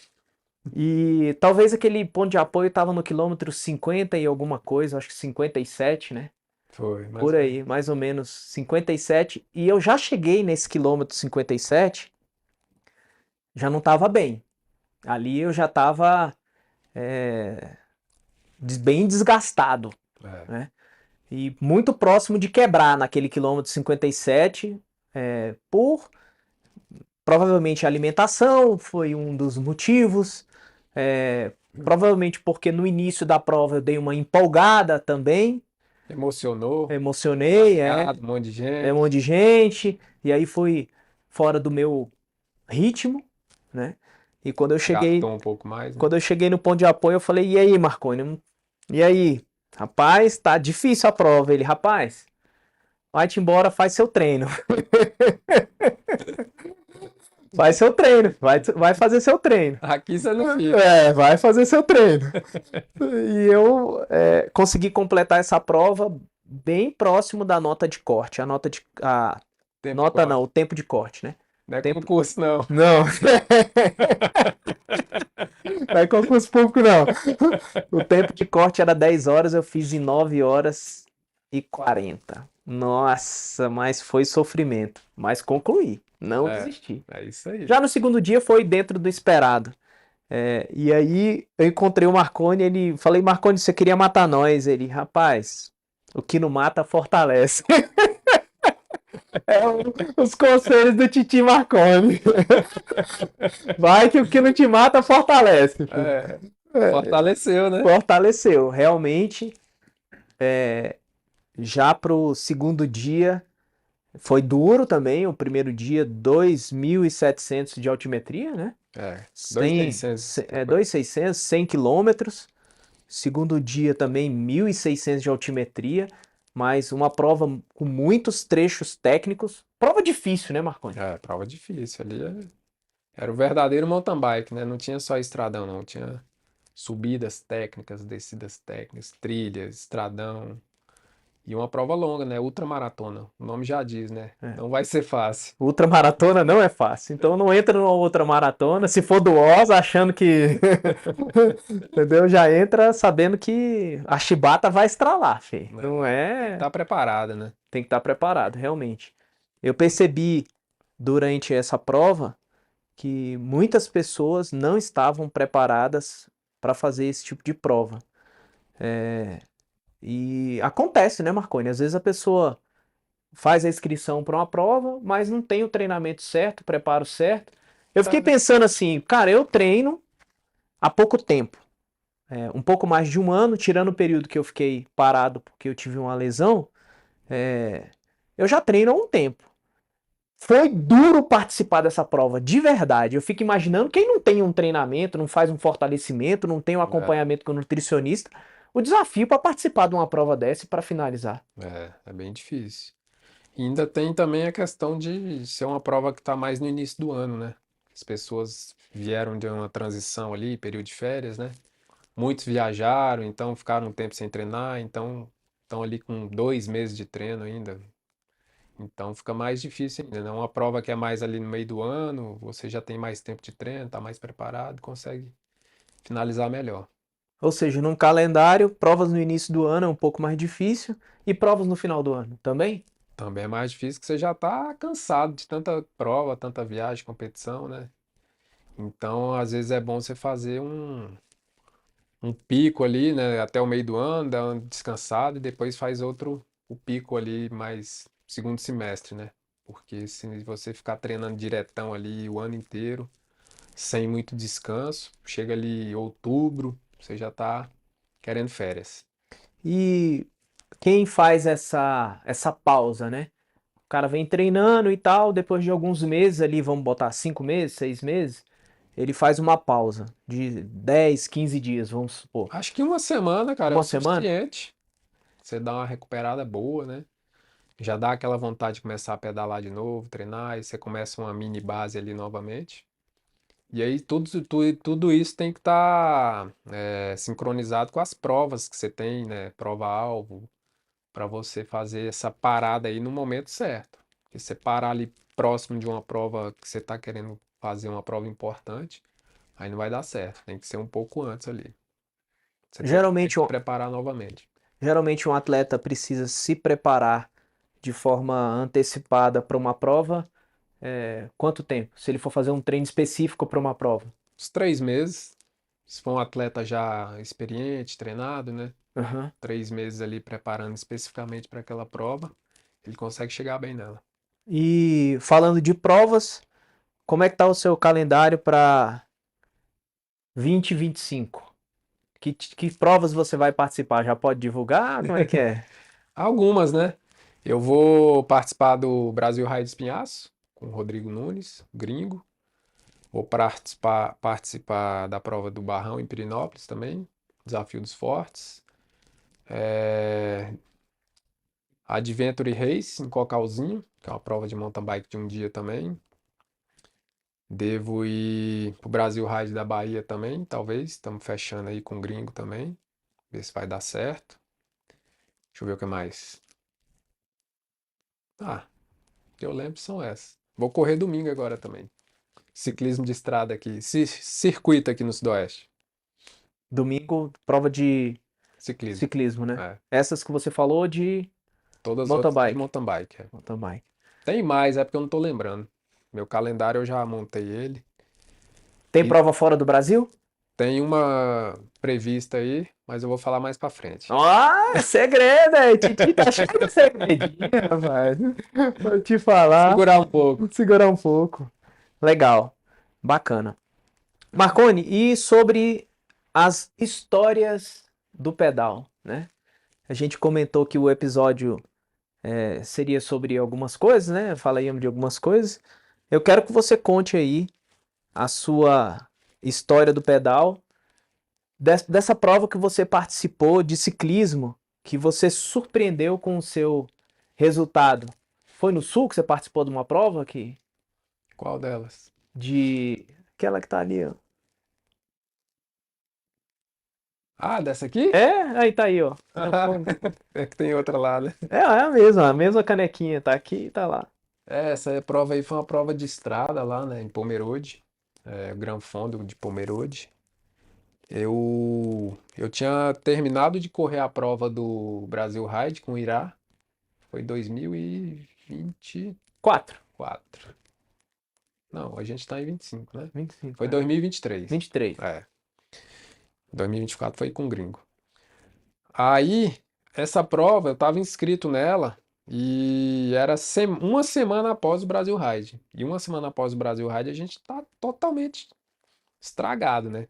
E talvez aquele ponto de apoio estava no quilômetro 50 e alguma coisa, acho que 57, né? Foi, mais Por ou menos. aí, mais ou menos 57. E eu já cheguei nesse quilômetro 57, já não estava bem. Ali eu já estava bem desgastado, É. né? E muito próximo de quebrar naquele quilômetro 57, por provavelmente a alimentação foi um dos motivos. Provavelmente porque no início da prova eu dei uma empolgada também, Emocionou, emocionei, um monte de um monte gente, de gente, e aí fui fora do meu ritmo, né? E gastou um pouco mais, né? quando eu cheguei no ponto de apoio, eu falei, e aí, Marconi? E aí? Rapaz, tá difícil a prova. Ele, rapaz, vai-te embora, faz seu treino. Faz seu treino, vai fazer seu treino. Aqui você não fica. Vai fazer seu treino. E eu consegui completar essa prova bem próximo da nota de corte. A Tempo de nota não, corte. o tempo de corte, né? Não é Tempo, concurso, não. não. Não é concurso público, não. O tempo de corte era 10 horas, eu fiz em 9 horas e 40. Nossa, mas foi sofrimento. Mas concluí, não É, desisti. é isso aí. Já no segundo dia foi dentro do esperado. E aí eu encontrei o Marconi, falei, Marconi, você queria matar nós? Ele, rapaz, o que não mata fortalece. Os conselhos do Titi Marconi. Vai que o que não te mata fortalece. Fortaleceu, né? Fortaleceu, realmente. Já pro segundo dia foi duro também. O primeiro dia, 2.700 de altimetria, né? 2.600. 2.600, 100 quilômetros. Segundo dia também 1.600 de altimetria, mas uma prova com muitos trechos técnicos. Prova difícil, né, Marconi? Prova difícil. Ali era o verdadeiro mountain bike, né? Não tinha só estradão, não. Tinha subidas técnicas, descidas técnicas, trilhas, estradão. E uma prova longa, né? Ultramaratona. O nome já diz, né? Não vai ser fácil. Ultramaratona não é fácil. Então não entra numa ultramaratona. Se for do Oz, achando que. Entendeu? Já entra sabendo que a chibata vai estralar, filho. Não é. Tá preparada, né? Tem que estar preparado, realmente. Eu percebi durante essa prova que muitas pessoas não estavam preparadas para fazer esse tipo de prova. E acontece, né, Marconi? Às vezes a pessoa faz a inscrição para uma prova, mas não tem o treinamento certo, o preparo certo. Eu fiquei pensando assim, cara, eu treino há pouco tempo, um pouco mais de um ano, tirando o período que eu fiquei parado porque eu tive uma lesão, eu já treino há um tempo. Foi duro participar dessa prova, de verdade. Eu fico imaginando quem não tem um treinamento, não faz um fortalecimento, não tem um acompanhamento com o nutricionista, o desafio para participar de uma prova dessa e para finalizar. É bem difícil. E ainda tem também a questão de ser uma prova que está mais no início do ano, né? As pessoas vieram de uma transição ali, período de férias, né? Muitos viajaram, então ficaram um tempo sem treinar, então estão ali com 2 meses de treino ainda. Então fica mais difícil ainda, né? Uma prova que é mais ali no meio do ano, você já tem mais tempo de treino, está mais preparado, consegue finalizar melhor. Ou seja, num calendário, provas no início do ano é um pouco mais difícil e provas no final do ano também? Também é mais difícil que você já está cansado de tanta prova, tanta viagem, competição, né? Então, às vezes é bom você fazer um pico ali, né, até o meio do ano, dar uma descansada e depois faz o pico ali mais segundo semestre, né? Porque se você ficar treinando diretão ali o ano inteiro, sem muito descanso, chega ali outubro, você já tá querendo férias. E quem faz essa pausa, né? O cara vem treinando e tal, depois de alguns meses ali, vamos botar 5 meses, 6 meses, ele faz uma pausa de 10, 15 dias, vamos supor. Acho que uma semana, cara, é o Uma semana? suficiente. Você dá uma recuperada boa, né? Já dá aquela vontade de começar a pedalar de novo, treinar, e você começa uma mini base ali novamente. E aí tudo isso tem que estar sincronizado com as provas que você tem, né? Prova-alvo, para você fazer essa parada aí no momento certo. Porque você parar ali próximo de uma prova que você está querendo fazer uma prova importante, aí não vai dar certo. Tem que ser um pouco antes ali. Você tem que Geralmente, se preparar novamente. geralmente um atleta precisa se preparar de forma antecipada para uma prova. Quanto tempo? Se ele for fazer um treino específico para uma prova? Uns 3 meses, se for um atleta já experiente, treinado, né? Aham. 3 meses ali preparando especificamente para aquela prova, ele consegue chegar bem nela. E falando de provas, como é que tá o seu calendário para 2025? Que provas você vai participar? Já pode divulgar? Como é que é? Algumas, né? Eu vou participar do Brasil Raio de Espinhaço, com o Rodrigo Nunes, gringo. Vou participar da prova do Barrão em Pirinópolis também, Desafio dos Fortes. É... Adventure Race em Cocalzinho, que é uma prova de mountain bike de um dia também. Devo ir pro Brasil Ride da Bahia também, talvez. Estamos fechando aí com o gringo também. Ver se vai dar certo. Deixa eu ver o que mais. Ah, que eu lembro são essas. Vou correr domingo agora também. Ciclismo de estrada aqui. Circuito aqui no Sudoeste. Domingo, prova de Ciclismo. ciclismo, né? É. Essas que você falou de Todas as mountain outras de bike. mountain bike. É. Mountain bike. Tem mais, é porque eu não tô lembrando. Meu calendário eu já montei ele. Tem E prova fora do Brasil? tem uma prevista aí, mas eu vou falar mais pra frente. Ah, é segredo, aí. Titi tá cheio de segredinho, rapaz. Vou te falar. Segurar um pouco. Vou segurar um pouco. Legal. Bacana. Marconi, e sobre as histórias do pedal, né? A gente comentou que o episódio seria sobre algumas coisas, né? Falaríamos de algumas coisas. Eu quero que você conte aí a sua história do pedal, dessa prova que você participou de ciclismo, que você surpreendeu com o seu resultado. Foi no Sul que você participou de uma prova Qual delas? de aquela que tá ali, ó. Ah, dessa aqui? Aí tá aí, ó. É que tem outra lá, né? É a mesma canequinha, tá aqui e tá lá. Essa prova aí foi uma prova de estrada lá, né, em Pomerode, o Gran Fondo de Pomerode. Eu tinha terminado de correr a prova do Brasil Ride com o Irá, foi 2024. 4. Não, a gente tá em 25, né? 25. Foi 2023. 23. É, 2024 foi com o gringo. Aí, essa prova, eu estava inscrito nela e era uma semana após o Brasil Ride. E uma semana após o Brasil Ride, a gente tá totalmente estragado, né?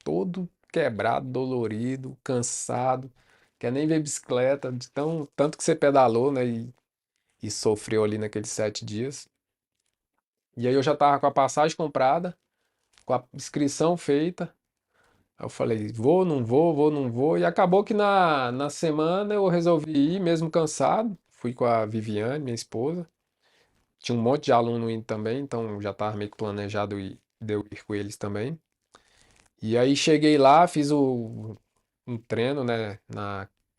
Todo quebrado, dolorido, cansado, quer nem ver bicicleta, tanto que você pedalou, né? E sofreu ali naqueles 7 dias. E aí eu já tava com a passagem comprada, com a inscrição feita. Aí eu falei, vou, não vou, vou, não vou. E acabou que na semana eu resolvi ir, mesmo cansado. Fui com a Viviane, minha esposa. Tinha um monte de aluno indo também, então já estava meio que planejado de eu ir com eles também. E aí cheguei lá, fiz um treino, né?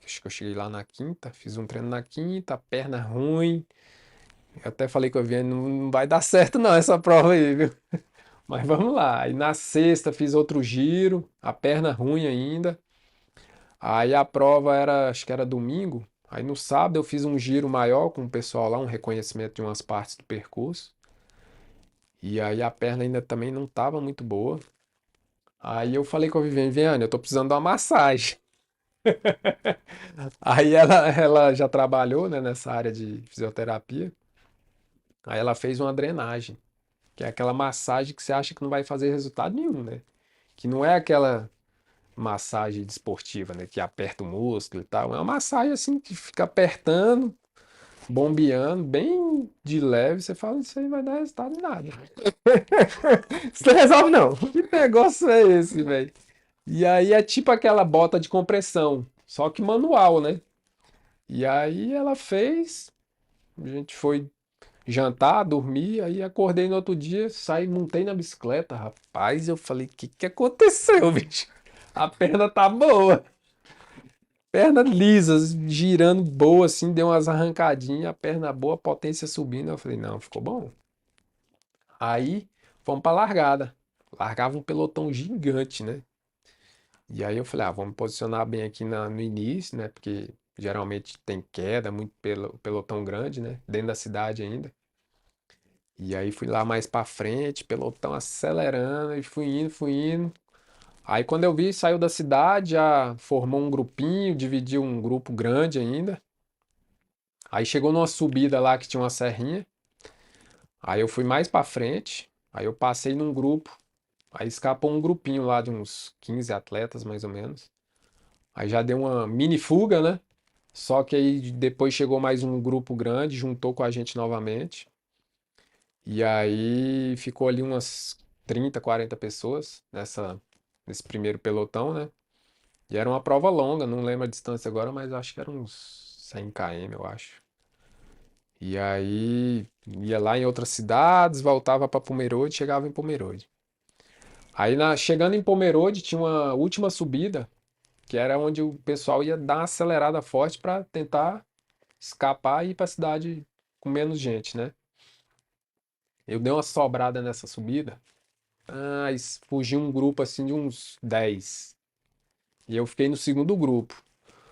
Acho que eu cheguei lá na quinta, fiz um treino na quinta, perna ruim. Eu até falei com a Viviane, não vai dar certo não essa prova aí, viu? Mas vamos lá. Aí na sexta fiz outro giro, a perna ruim ainda. Aí a prova era, acho que era domingo. Aí no sábado eu fiz um giro maior com o pessoal lá, um reconhecimento de umas partes do percurso. E aí a perna ainda também não estava muito boa. Aí eu falei com a Viviane, eu tô precisando de uma massagem. Aí ela já trabalhou, né, nessa área de fisioterapia. Aí ela fez uma drenagem, que é aquela massagem que você acha que não vai fazer resultado nenhum, né? Que não é aquela massagem desportiva, né, que aperta o músculo e tal. É uma massagem assim que fica apertando, bombeando, bem de leve. Você fala, isso aí vai dar resultado em nada. Isso não resolve, não. Que negócio é esse, velho? E aí é tipo aquela bota de compressão, só que manual, né? E aí ela fez, a gente foi jantar, dormir, aí acordei no outro dia, saí, montei na bicicleta, rapaz, eu falei, que aconteceu, bicho? A perna tá boa, perna lisa, girando boa assim, deu umas arrancadinhas, a perna boa, potência subindo, eu falei, não, ficou bom. Aí fomos pra largada, largava um pelotão gigante, né? E aí eu falei, vamos posicionar bem aqui no início, né? Porque geralmente tem queda, muito pelotão grande, né? Dentro da cidade ainda. E aí fui lá mais pra frente, pelotão acelerando, e fui indo, fui indo. Aí quando eu vi, saiu da cidade, já formou um grupinho, dividiu um grupo grande ainda. Aí chegou numa subida lá que tinha uma serrinha. Aí eu fui mais pra frente, aí eu passei num grupo. Aí escapou um grupinho lá de uns 15 atletas, mais ou menos. Aí já deu uma mini fuga, né? Só que aí depois chegou mais um grupo grande, juntou com a gente novamente. E aí ficou ali umas 30, 40 pessoas nesse primeiro pelotão, né? E era uma prova longa, não lembro a distância agora, mas acho que era uns 100 km, eu acho. E aí ia lá em outras cidades, voltava para Pomerode, chegava em Pomerode. Aí chegando em Pomerode tinha uma última subida, que era onde o pessoal ia dar uma acelerada forte para tentar escapar e ir para a cidade com menos gente, né? Eu dei uma sobrada nessa subida. Fugiu um grupo assim de uns 10. E eu fiquei no segundo grupo.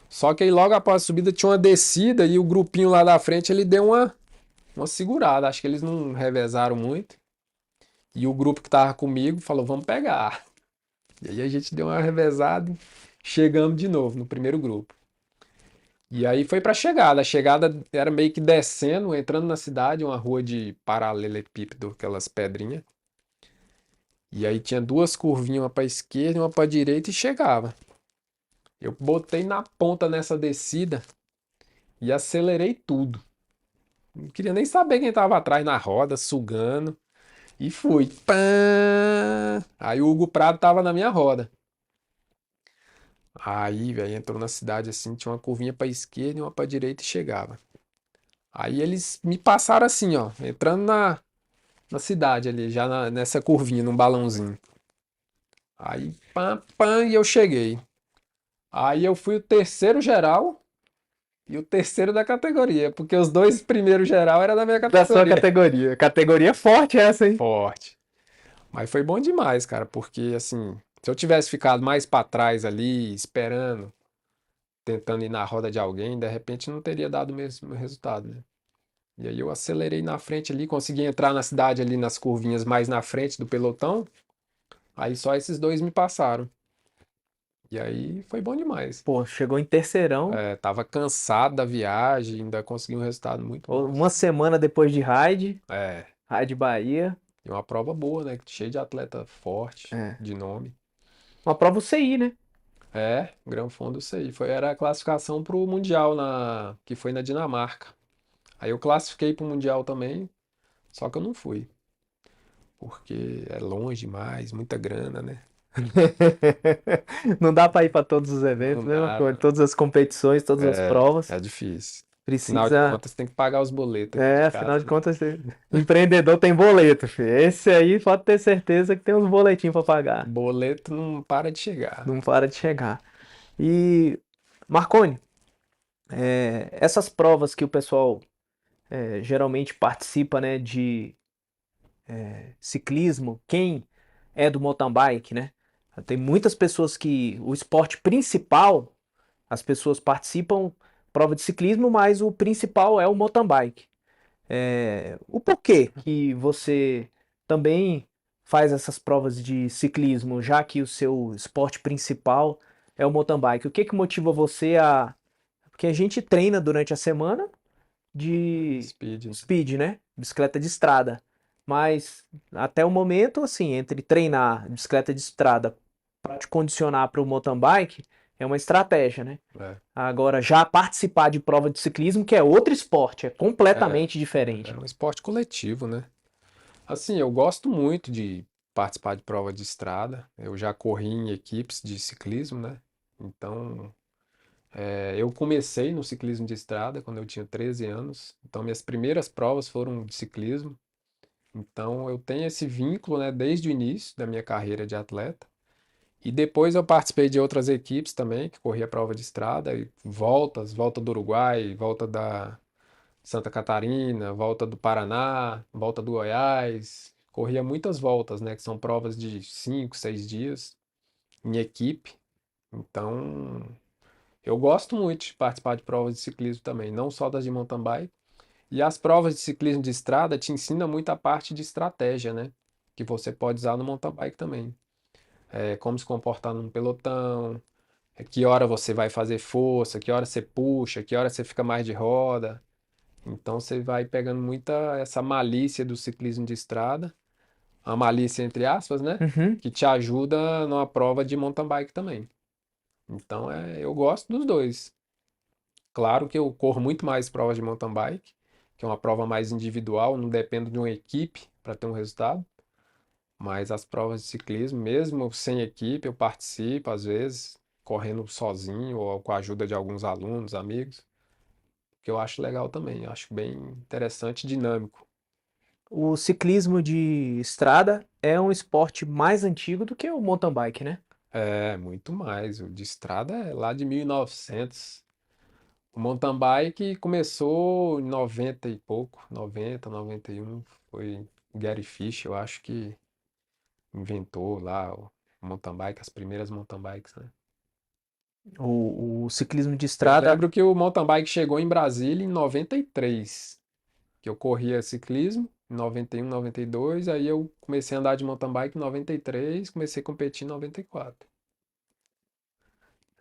Só que aí logo após a subida tinha uma descida e o grupinho lá da frente ele deu uma segurada. Acho que eles não revezaram muito. E o grupo que tava comigo falou, vamos pegar. E aí a gente deu uma revezada e chegamos de novo no primeiro grupo. E aí foi pra chegada. A chegada era meio que descendo, entrando na cidade, uma rua de paralelepípedo, aquelas pedrinhas. E aí tinha duas curvinhas, uma pra esquerda e uma pra direita e chegava. Eu botei na ponta nessa descida e acelerei tudo. Não queria nem saber quem tava atrás na roda, sugando. E fui. Pã! Aí o Hugo Prado tava na minha roda. Aí, velho, entrou na cidade assim, tinha uma curvinha pra esquerda e uma pra direita e chegava. Aí eles me passaram assim, ó, entrando na cidade ali, já nessa curvinha, num balãozinho. Aí, pam, pam, e eu cheguei. Aí eu fui o terceiro geral e o terceiro da categoria, porque os dois primeiros geral era da minha Da sua categoria. categoria. Categoria forte essa, hein? Forte. Mas foi bom demais, cara, porque assim, se eu tivesse ficado mais pra trás ali, esperando, tentando ir na roda de alguém, de repente não teria dado o mesmo resultado, né? E aí eu acelerei na frente ali, consegui entrar na cidade ali nas curvinhas mais na frente do pelotão. Aí só esses dois me passaram. E aí foi bom demais. Pô, chegou em terceirão, Tava cansado da viagem, ainda consegui um resultado muito uma massa. semana depois de Raid, É, Raid Bahia. e uma prova boa, né? Cheio de atleta forte, É. de nome. Uma prova UCI, né? Gran Fondo isso aí. Era a classificação pro Mundial que foi na Dinamarca. Aí eu classifiquei pro Mundial também, só que eu não fui. Porque é longe demais, muita grana, né? Não dá pra ir pra todos os eventos, Não mesma dá, coisa. Todas as competições, todas as provas. é difícil. Afinal de Precisa. contas, tem que pagar os boletos aqui de Afinal de casa, né? contas, empreendedor tem boleto, filho. Esse aí pode ter certeza que tem uns boletinhos para pagar. Boleto não para de chegar. Não para de chegar. E, Marconi, essas provas que o pessoal geralmente participa, né, de ciclismo, quem é do mountain bike, né? Tem muitas pessoas que o esporte principal, as pessoas participam prova de ciclismo, mas o principal é o mountain bike. O porquê que você também faz essas provas de ciclismo, já que o seu esporte principal é o mountain bike? O que que motiva você a... Porque a gente treina durante a semana de Speed, né? speed, né? Bicicleta de estrada. Mas até o momento, assim, entre treinar bicicleta de estrada para te condicionar para o mountain bike é uma estratégia, né? É. Agora, já participar de prova de ciclismo, que é outro esporte, é É, completamente é diferente. um esporte coletivo, né? Assim, eu gosto muito de participar de prova de estrada. Eu já corri em equipes de ciclismo, né? Então, eu comecei no ciclismo de estrada quando eu tinha 13 anos. Então, minhas primeiras provas foram de ciclismo. Então, eu tenho esse vínculo, né, desde o início da minha carreira de atleta. E depois eu participei de outras equipes também, que corria prova de estrada, e volta do Uruguai, volta da Santa Catarina, volta do Paraná, volta do Goiás. Corria muitas voltas, né, que são provas de 5, 6 dias em equipe. Então, eu gosto muito de participar de provas de ciclismo também, não só das de mountain bike. E as provas de ciclismo de estrada te ensinam muito a parte de estratégia, né? Que você pode usar no mountain bike também. Como se comportar num pelotão, que hora você vai fazer força, que hora você puxa, que hora você fica mais de roda. Então você vai pegando muita essa malícia do ciclismo de estrada, a malícia entre aspas, né? Uhum. Que te ajuda numa prova de mountain bike também. Então eu gosto dos dois. Claro que eu corro muito mais provas de mountain bike, que é uma prova mais individual, não dependo de uma equipe para ter um resultado. Mas as provas de ciclismo, mesmo sem equipe, eu participo às vezes, correndo sozinho ou com a ajuda de alguns alunos, amigos, que eu acho legal também, eu acho bem interessante e dinâmico. O ciclismo de estrada é um esporte mais antigo do que o mountain bike, né? É, muito mais. O de estrada é lá de 1900. O mountain bike começou em 90 e pouco, 90, 91. Foi o Gary Fisher, eu acho que inventou lá o mountain bike, as primeiras mountain bikes, né? O ciclismo de Eu estrada. lembro que o mountain bike chegou em Brasília em 93, que eu corria ciclismo em 91, 92, aí eu comecei a andar de mountain bike em 93, comecei a competir em 94.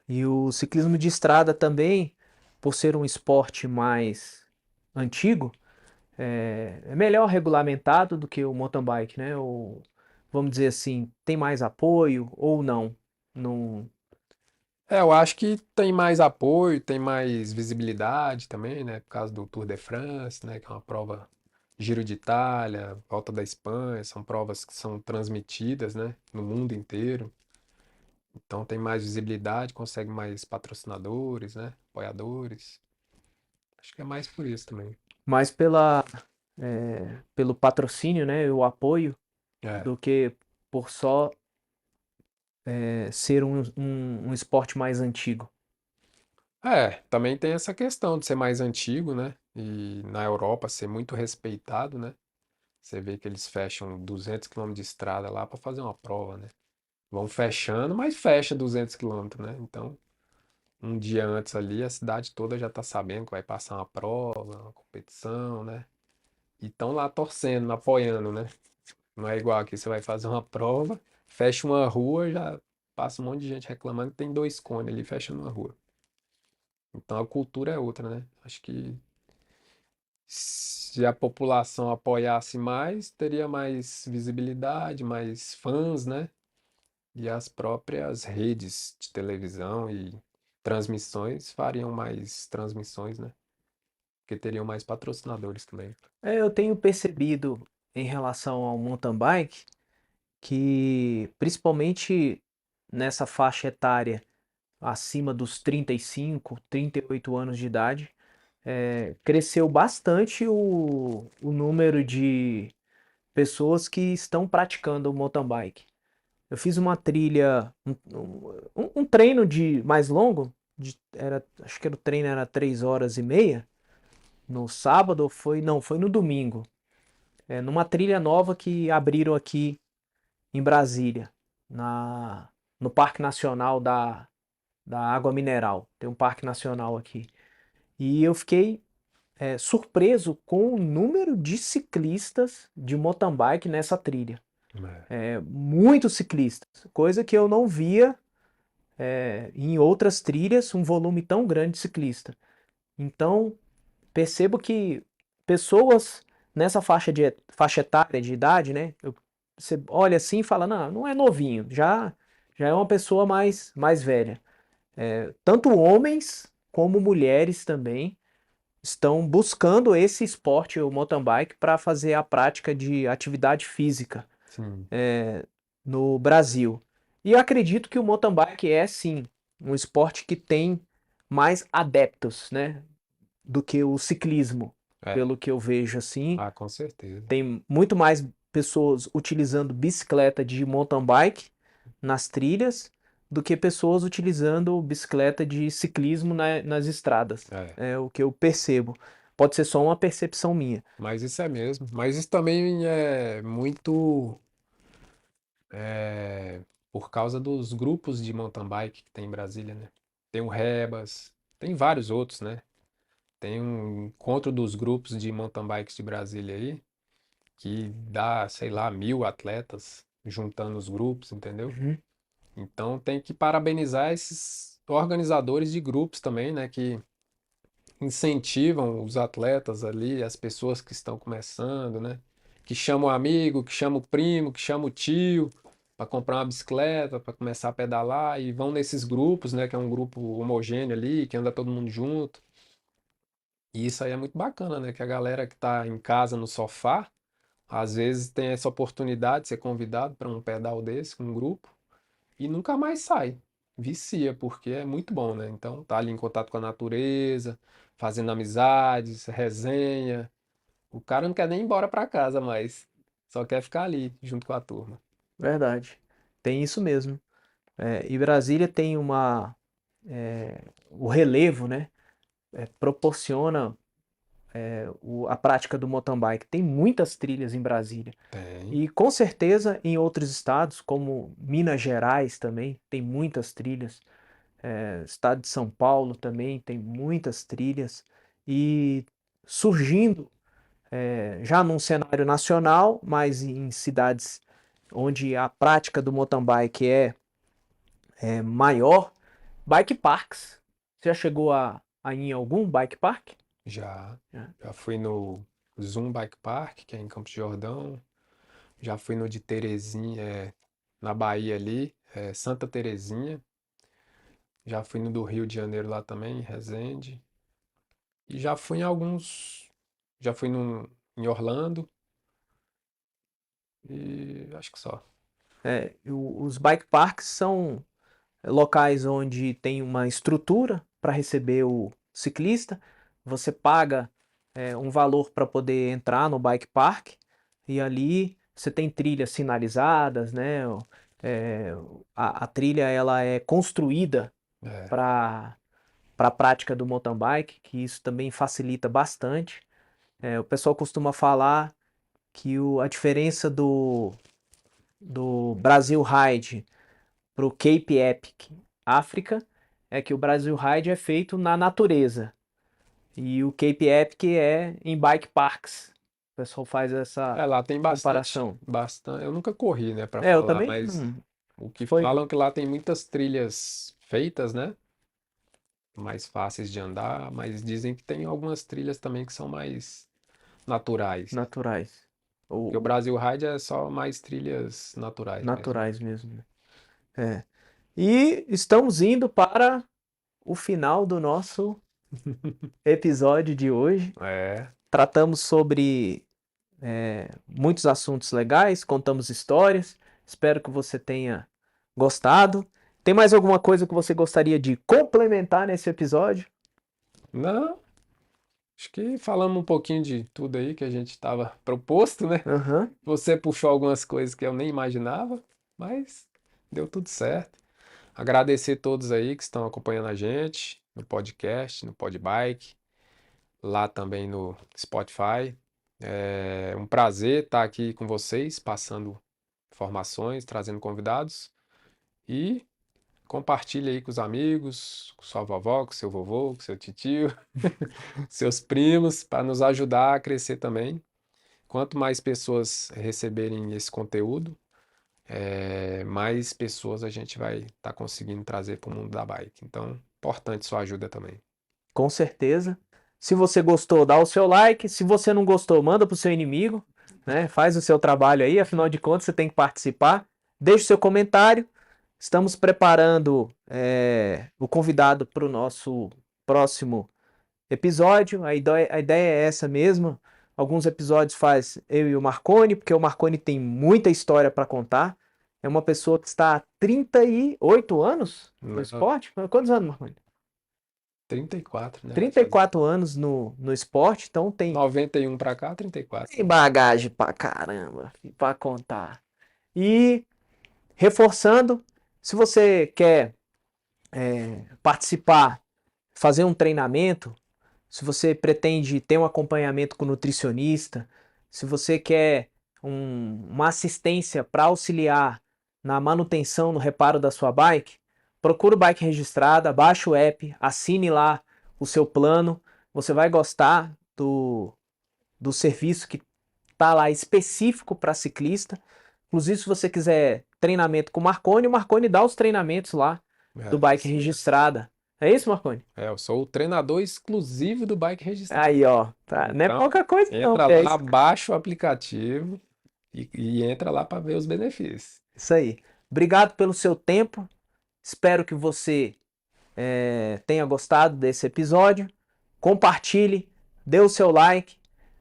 E o ciclismo de estrada também, por ser um esporte mais antigo, é melhor regulamentado do que o mountain bike, né? Ou, vamos dizer assim, tem mais apoio ou não? Não... Eu acho que tem mais apoio, tem mais visibilidade também, né? Por causa do Tour de France, né? Que é uma prova Giro de Itália, Volta da Espanha, são provas que são transmitidas, né? No mundo inteiro. Então tem mais visibilidade, consegue mais patrocinadores, né? Apoiadores. Acho que é mais por isso também. Mais pelo patrocínio, né? E o apoio, É. do que por só ser um esporte mais antigo. Também tem essa questão de ser mais antigo, né? E na Europa ser muito respeitado, né? Você vê que eles fecham 200 quilômetros de estrada lá para fazer uma prova, né? Vão fechando, mas fecha 200 quilômetros, né? Então, um dia antes ali, a cidade toda já tá sabendo que vai passar uma prova, uma competição, né? E estão lá torcendo, apoiando, né? Não é igual aqui, você vai fazer uma prova, fecha uma rua, já passa um monte de gente reclamando que tem dois cones ali fechando uma rua. Então a cultura é outra, né? Acho que se a população apoiasse mais, teria mais visibilidade, mais fãs, né? E as próprias redes de televisão e transmissões fariam mais transmissões, né? Porque teriam mais patrocinadores também. Eu tenho percebido em relação ao mountain bike que, principalmente nessa faixa etária acima dos 35, 38 anos de idade, cresceu bastante o número de pessoas que estão praticando o mountain bike. Eu fiz uma trilha, um treino de mais longo, acho que o treino era 3 horas e meia, no sábado, não, foi no domingo, numa trilha nova que abriram aqui em Brasília, no Parque Nacional da Água Mineral. Tem um parque nacional aqui. E eu fiquei surpreso com o número de ciclistas de mountain bike nessa trilha. Muitos ciclistas, coisa que eu não via em outras trilhas, um volume tão grande de ciclista. Então, percebo que pessoas nessa faixa etária de idade, né? Você olha assim e fala, não, não é novinho, já é uma pessoa mais velha. Tanto homens como mulheres também estão buscando esse esporte, o mountain bike, para fazer a prática de atividade física Sim. no Brasil. E eu acredito que o mountain bike é sim um esporte que tem mais adeptos, né, do que o ciclismo, pelo que eu vejo assim. Ah, com certeza. Tem muito mais pessoas utilizando bicicleta de mountain bike nas trilhas do que pessoas utilizando bicicleta de ciclismo nas estradas. É o que eu percebo. Pode ser só uma percepção minha. Mas isso é mesmo. Mas isso também é muito por causa dos grupos de mountain bike que tem em Brasília, né? Tem o Rebas, tem vários outros, né? Tem um encontro dos grupos de mountain bikes de Brasília aí, que dá, sei lá, 1.000 atletas juntando os grupos, entendeu? Uhum. Então tem que parabenizar esses organizadores de grupos também, né? Que incentivam os atletas ali, as pessoas que estão começando, né? Que chamam o amigo, que chamam o primo, que chamam o tio para comprar uma bicicleta, para começar a pedalar e vão nesses grupos, né? Que é um grupo homogêneo ali, que anda todo mundo junto. E isso aí é muito bacana, né? Que a galera que está em casa no sofá, às vezes tem essa oportunidade de ser convidado para um pedal desse, com um grupo, e nunca mais sai. Vicia, porque é muito bom, né? Então tá ali em contato com a natureza, fazendo amizades, resenha. O cara não quer nem ir embora para casa mais, só quer ficar ali junto com a turma. Verdade. Tem isso mesmo. E Brasília tem o relevo, né? Proporciona a prática do mountain bike. Tem muitas trilhas em Brasília. Tem. E com certeza em outros estados, como Minas Gerais também, tem muitas trilhas. Estado de São Paulo também tem muitas trilhas. E surgindo já num cenário nacional, mas em cidades onde a prática do mountain bike é maior, bike parks. Você já chegou a ir em algum bike park? Já, Já. já fui no Zoom Bike Park, que é em Campos de Jordão. Já fui no de Terezinha, na Bahia ali, Santa Terezinha. Já fui no do Rio de Janeiro lá também, em Resende. E já fui em alguns. Já fui em Orlando. E acho que só. Os bike parks são locais onde tem uma estrutura para receber o ciclista. Você paga um valor para poder entrar no bike park e ali você tem trilhas sinalizadas, né? É, a trilha ela é construída É, para a prática do mountain bike, que isso também facilita bastante. O pessoal costuma falar que a diferença do Brasil Ride para o Cape Epic África é que o Brasil Ride é feito na natureza e o Cape Epic é em bike parks. O pessoal faz essa lá tem bastante, comparação. bastante. Eu nunca corri, né, pra Eu falar, também mas o que foi. falam é que lá tem muitas trilhas feitas, né? Mais fáceis de andar, mas dizem que tem algumas trilhas também que são mais naturais, né? Naturais. Porque o Ou Brasil Ride é só mais trilhas naturais mesmo. naturais mesmo, né? É. E estamos indo para o final do nosso episódio de hoje. É. Tratamos sobre muitos assuntos legais, contamos histórias. Espero que você tenha gostado. Tem mais alguma coisa que você gostaria de complementar nesse episódio? Não, Acho que falamos um pouquinho de tudo aí que a gente estava proposto, né? Aham. Você puxou algumas coisas que eu nem imaginava, mas deu tudo certo. Agradecer todos aí que estão acompanhando a gente no podcast, no Podbike, lá também no Spotify. É um prazer estar aqui com vocês, passando informações, trazendo convidados e compartilhe aí com os amigos, com sua vovó, com seu vovô, com seu titio, seus primos, para nos ajudar a crescer também. Quanto mais pessoas receberem esse conteúdo, mais pessoas a gente vai estar conseguindo trazer para o mundo da bike. Então, importante sua ajuda também. Com certeza. Se você gostou, dá o seu like. Se você não gostou, manda pro seu inimigo, né? Faz o seu trabalho aí, afinal de contas, você tem que participar. Deixe o seu comentário. Estamos preparando o convidado para o nosso próximo episódio. A ideia é essa mesmo. Alguns episódios faz eu e o Marconi, porque o Marconi tem muita história para contar. É uma pessoa que está há 38 anos no esporte. Quantos anos, Marconi? 34, né? 34 anos no esporte, então tem 91 para cá, 34. tem bagagem pra caramba pra contar. E reforçando, se você quer participar, fazer um treinamento, se você pretende ter um acompanhamento com nutricionista, se você quer uma assistência para auxiliar na manutenção, no reparo da sua bike, procura o Bike Registrada, baixa o app, assine lá o seu plano, você vai gostar do serviço que está lá específico para ciclista. Inclusive, se você quiser treinamento com o Marconi dá os treinamentos lá do Bike Registrada. É isso, Marconi? Eu sou o treinador exclusivo do Bike Registrado. Aí, ó, tá. Não é Então, pouca coisa, não. entra É lá, baixa o aplicativo e entra lá para ver os benefícios. isso aí. Obrigado pelo seu tempo. Espero que você tenha gostado desse episódio. Compartilhe, dê o seu like.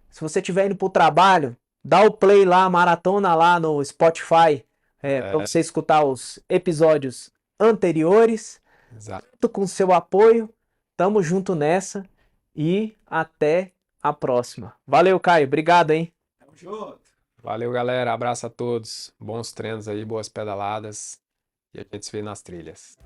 Se você estiver indo para o trabalho, dá o play lá, maratona lá no Spotify, para você escutar os episódios anteriores. Exato. Conto com seu apoio. Tamo junto nessa e até a próxima. Valeu, Caio. Obrigado, hein? Tamo junto. Valeu, galera. Abraço a todos. Bons treinos aí, boas pedaladas. E a gente se vê nas trilhas.